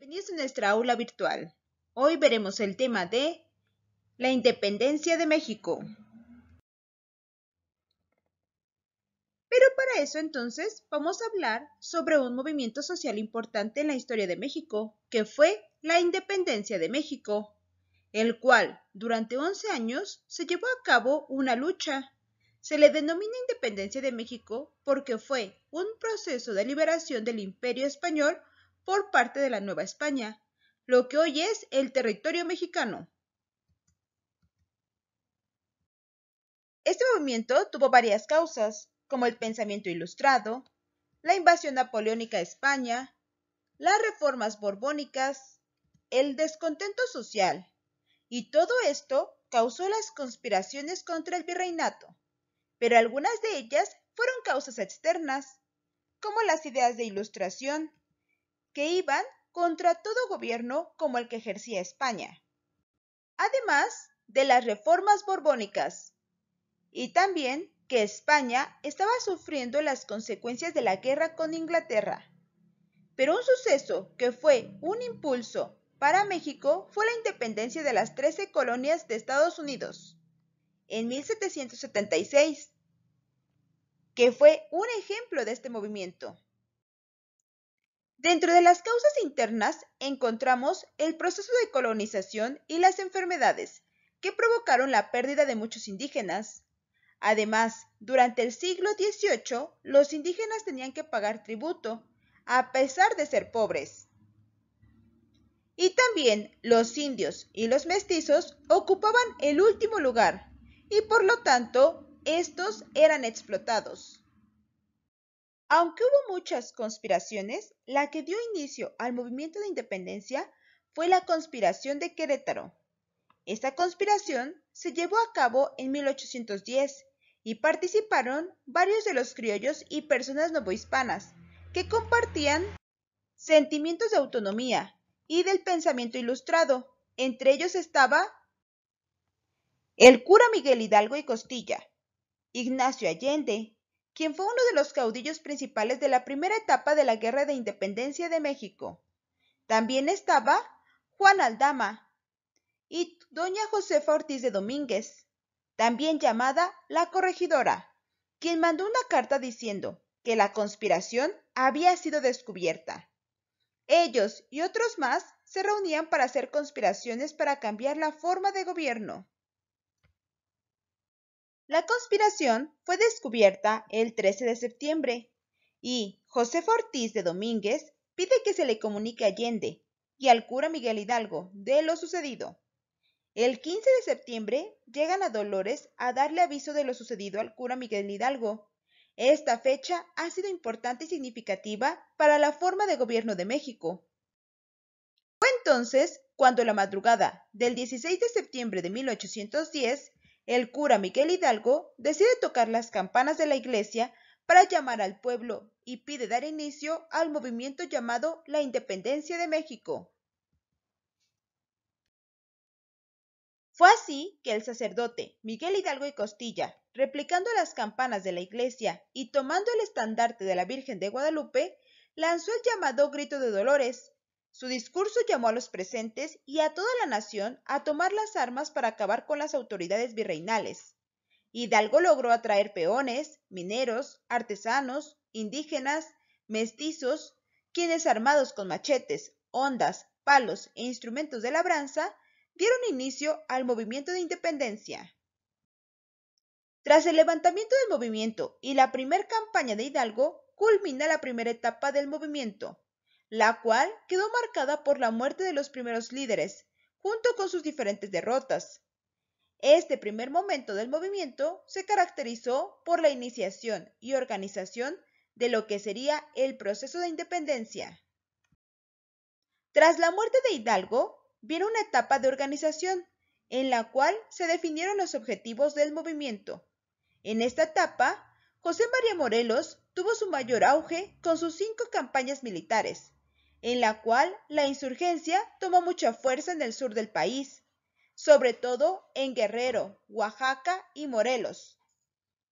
Bienvenidos a nuestra aula virtual. Hoy veremos el tema de la independencia de México. Pero para eso entonces vamos a hablar sobre un movimiento social importante en la historia de México, que fue la independencia de México, el cual durante 11 años se llevó a cabo una lucha. Se le denomina independencia de México porque fue un proceso de liberación del Imperio Español por parte de la Nueva España, lo que hoy es el territorio mexicano. Este movimiento tuvo varias causas, como el pensamiento ilustrado, la invasión napoleónica a España, las reformas borbónicas, el descontento social, y todo esto causó las conspiraciones contra el virreinato, pero algunas de ellas fueron causas externas, como las ideas de ilustración, que iban contra todo gobierno como el que ejercía España, además de las reformas borbónicas, y también que España estaba sufriendo las consecuencias de la guerra con Inglaterra. Pero un suceso que fue un impulso para México fue la independencia de las 13 colonias de Estados Unidos en 1776, que fue un ejemplo de este movimiento. Dentro de las causas internas encontramos el proceso de colonización y las enfermedades que provocaron la pérdida de muchos indígenas. Además, durante el siglo XVIII, los indígenas tenían que pagar tributo, a pesar de ser pobres. Y también los indios y los mestizos ocupaban el último lugar, y por lo tanto, estos eran explotados. Aunque hubo muchas conspiraciones, la que dio inicio al movimiento de independencia fue la conspiración de Querétaro. Esta conspiración se llevó a cabo en 1810 y participaron varios de los criollos y personas novohispanas que compartían sentimientos de autonomía y del pensamiento ilustrado. Entre ellos estaba el cura Miguel Hidalgo y Costilla, Ignacio Allende, quien fue uno de los caudillos principales de la primera etapa de la Guerra de Independencia de México. También estaba Juan Aldama y doña Josefa Ortiz de Domínguez, también llamada la Corregidora, quien mandó una carta diciendo que la conspiración había sido descubierta. Ellos y otros más se reunían para hacer conspiraciones para cambiar la forma de gobierno. La conspiración fue descubierta el 13 de septiembre y Josefa Ortiz de Domínguez pide que se le comunique a Allende y al cura Miguel Hidalgo de lo sucedido. El 15 de septiembre llegan a Dolores a darle aviso de lo sucedido al cura Miguel Hidalgo. Esta fecha ha sido importante y significativa para la forma de gobierno de México. Fue entonces cuando la madrugada del 16 de septiembre de 1810, el cura Miguel Hidalgo decide tocar las campanas de la iglesia para llamar al pueblo y pide dar inicio al movimiento llamado la Independencia de México. Fue así que el sacerdote Miguel Hidalgo y Costilla, replicando las campanas de la iglesia y tomando el estandarte de la Virgen de Guadalupe, lanzó el llamado Grito de Dolores. Su discurso llamó a los presentes y a toda la nación a tomar las armas para acabar con las autoridades virreinales. Hidalgo logró atraer peones, mineros, artesanos, indígenas, mestizos, quienes armados con machetes, hondas, palos e instrumentos de labranza, dieron inicio al movimiento de independencia. Tras el levantamiento del movimiento y la primera campaña de Hidalgo, culmina la primera etapa del movimiento, la cual quedó marcada por la muerte de los primeros líderes, junto con sus diferentes derrotas. Este primer momento del movimiento se caracterizó por la iniciación y organización de lo que sería el proceso de independencia. Tras la muerte de Hidalgo, vino una etapa de organización, en la cual se definieron los objetivos del movimiento. En esta etapa, José María Morelos tuvo su mayor auge con sus 5 campañas militares, en la cual la insurgencia tomó mucha fuerza en el sur del país, sobre todo en Guerrero, Oaxaca y Morelos.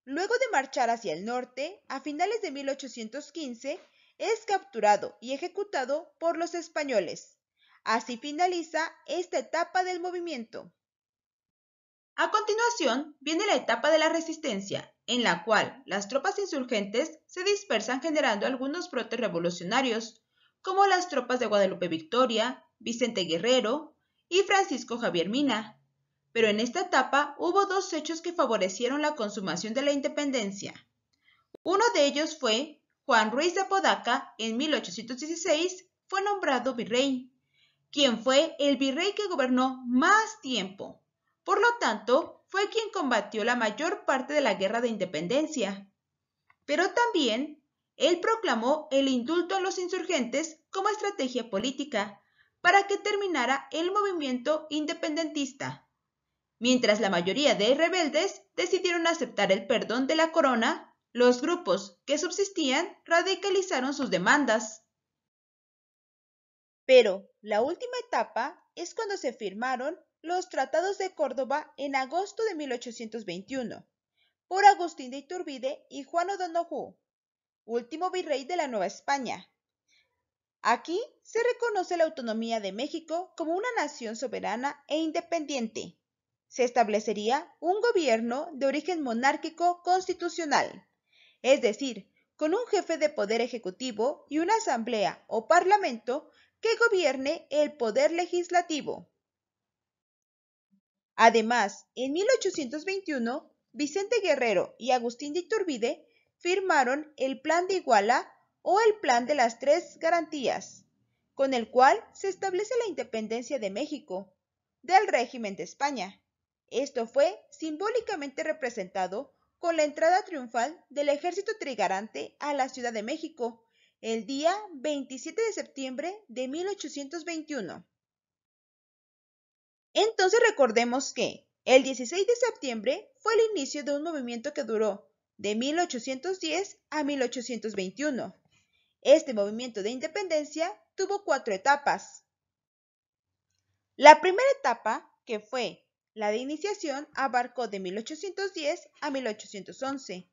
Luego de marchar hacia el norte, a finales de 1815, es capturado y ejecutado por los españoles, Así finaliza esta etapa del movimiento. A continuación viene la etapa de la resistencia, en la cual las tropas insurgentes se dispersan generando algunos brotes revolucionarios, como las tropas de Guadalupe Victoria, Vicente Guerrero y Francisco Javier Mina. Pero en esta etapa hubo dos hechos que favorecieron la consumación de la independencia. Uno de ellos fue Juan Ruiz de Apodaca, en 1816 fue nombrado virrey, quien fue el virrey que gobernó más tiempo. Por lo tanto, fue quien combatió la mayor parte de la Guerra de Independencia. Pero también, él proclamó el indulto a los insurgentes como estrategia política para que terminara el movimiento independentista, mientras la mayoría de rebeldes decidieron aceptar el perdón de la corona. Los grupos que subsistían radicalizaron sus demandas. Pero la última etapa es cuando se firmaron los Tratados de Córdoba en agosto de 1821 por Agustín de Iturbide y Juan O'Donoghue, último virrey de la Nueva España. Aquí se reconoce la autonomía de México como una nación soberana e independiente. Se establecería un gobierno de origen monárquico constitucional, es decir, con un jefe de poder ejecutivo y una asamblea o parlamento que gobierne el poder legislativo. Además, en 1821, Vicente Guerrero y Agustín de Iturbide firmaron el Plan de Iguala o el Plan de las Tres Garantías, con el cual se establece la independencia de México del régimen de España. Esto fue simbólicamente representado con la entrada triunfal del ejército trigarante a la Ciudad de México el día 27 de septiembre de 1821. Entonces recordemos que el 16 de septiembre fue el inicio de un movimiento que duró de 1810 a 1821. Este movimiento de independencia tuvo 4 etapas. La primera etapa, que fue la de iniciación, abarcó de 1810 a 1811.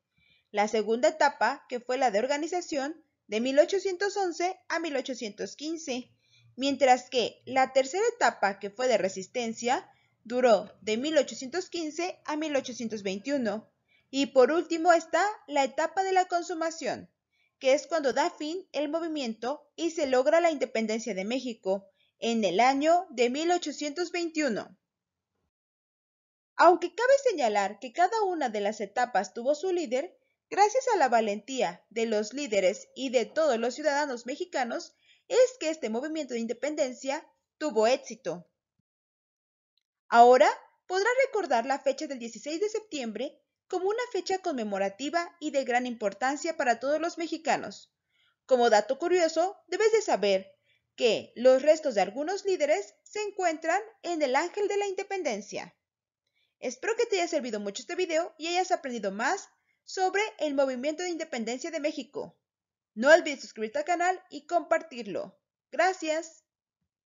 La segunda etapa, que fue la de organización, de 1811 a 1815, mientras que la tercera etapa, que fue de resistencia, duró de 1815 a 1821. Y por último está la etapa de la consumación, que es cuando da fin el movimiento y se logra la independencia de México en el año de 1821. Aunque cabe señalar que cada una de las etapas tuvo su líder, gracias a la valentía de los líderes y de todos los ciudadanos mexicanos, es que este movimiento de independencia tuvo éxito. Ahora podrá recordar la fecha del 16 de septiembre como una fecha conmemorativa y de gran importancia para todos los mexicanos. Como dato curioso, debes de saber que los restos de algunos líderes se encuentran en el Ángel de la Independencia. Espero que te haya servido mucho este video y hayas aprendido más sobre el movimiento de independencia de México. No olvides suscribirte al canal y compartirlo. Gracias.